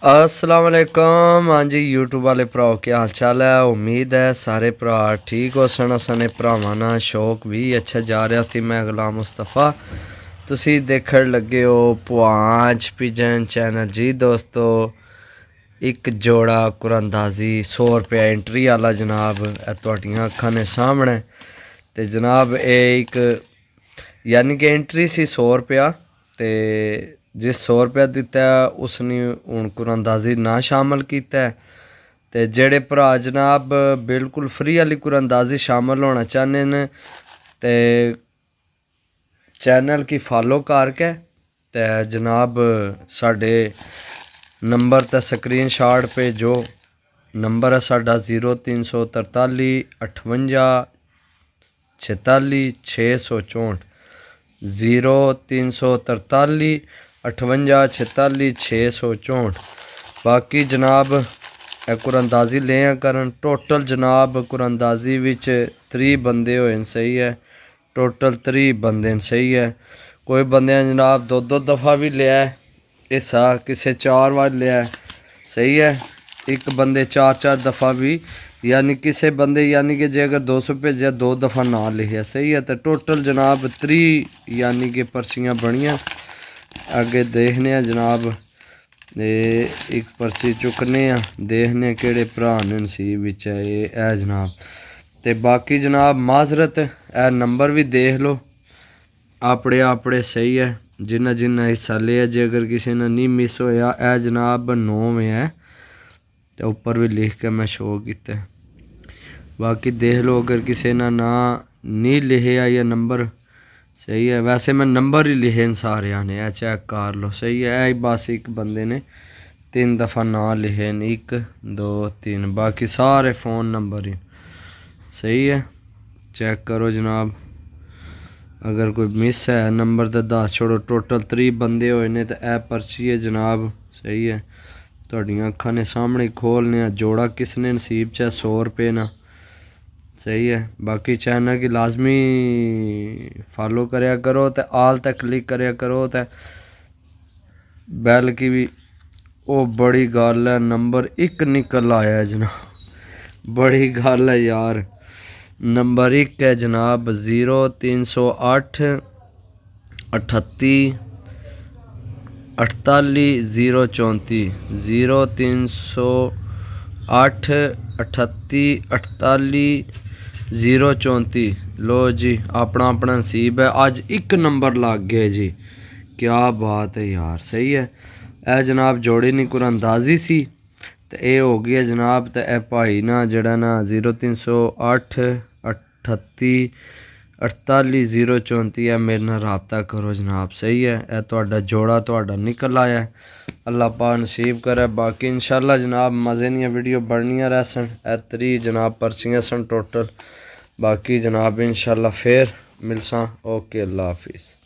अस्सलाम वालेकुम। हाँ जी यूट्यूब वाले भराओ क्या हाल चाल है। उम्मीद है सारे भरा ठीक हो सन। असने भरावां नाल शौक भी अच्छा जा रहा थी। मैं गुलाम मुस्तफ़ा तुसी देखण लगे हो पुआंच पिजन चैनल जी। दोस्तों एक जोड़ा कुरानदाजी 100 रुपया एंट्री वाला जनाब तुहाडियां अखां ने सामने। तो जनाब ये एक यानी कि एंट्री सी 100 रुपया तो जिस 100 रुपया दिता उसने हूँ कुरानदाजी ना शामिल किया। तो जेड़े भरा जनाब बिल्कुल फ्री वाली कुरानदाजी शामिल होना चाहते हैं तो चैनल की फॉलो करके तो जनाब साढ़े नंबर ते स्क्रीन शॉट भेजो। नंबर है साढ़ा 0343 58 46 664 0343 58 46 664। बाकी जनाब कुरानदाजी लें करन टोटल जनाब कुरानदाजी विच 3 बंदे होए सही है। टोटल 3 बंदे सही है। कोई बंदे जनाब दो दफ़ा भी लिया हिस्सा किसे 4 बार लिया सही है। एक बंदे 4 दफ़ा भी यानी किसी बंदे यानी कि जे अगर 200 भेजा 2 दफ़ा ना लिखा सही है। तो टोटल जनाब 3 यानी कि पर्चियाँ बनिया। अगे देखने जनाब एक पर्ची चुकने देखने केड़े भरा ने नसीब विच है ये जनाब। तो बाकी जनाब माजरत ए नंबर भी देख लो अपने अपने सही है। जिन्ना जिन्ना हिस्सा लिया जे अगर किसी ने नहीं मिस होया ए जनाब 9 में है तो ऊपर भी लिख के मैं शो किया। बाकी देख लो अगर किसी ने ना नहीं लिखे या नंबर सही है। वैसे मैं नंबर ही लिखे इन सारे ने चेक कर लो सही है। बस एक बंदे ने 3 दफ़ा ना लिखे 1 2 3 बाकी सारे फ़ोन नंबर ही सही है। चेक करो जनाब अगर कोई मिस है नंबर तो दस छोड़ो। टोटल 3 बंदे होए ने तो ए पर्ची है जनाब सही है। तुहाडियां अखां ने सामने खोलने जोड़ा किसने नसीब च 100 रुपये ना सही है। बाकी चैनल की लाजमी फॉलो करया करो तो आल तक क्लिक करया करो तो बैल की भी ओ बड़ी गल है। नंबर 1 निकल आया जनाब बड़ी गल है यार। नंबर 1 है जनाब 0308 38 48 034 0308 38 48 034। लो जी अपना अपना नसीब है। अज 1 नंबर लग गया जी क्या बात है यार सही है। ए जनाब जोड़ी नहीं कुरानदाजी सी तो ये हो गया जनाब। तो यह भाई ना जड़ा ना 0308 38 48 034 है मेरे नाल राबता करो जनाब सही है। यह तुहाडा जोड़ा तुहाडा निकल आया अल्लाह पाक नसीब करे। बाकी इंशाल्लाह जनाब मज़े दी वीडियो बननियां रह सन। 3 जनाब पर्चियां सन टोटल। बाकी जनाब इंशाल्लाह फिर मिलसा। ओके अल्लाह हाफिज़।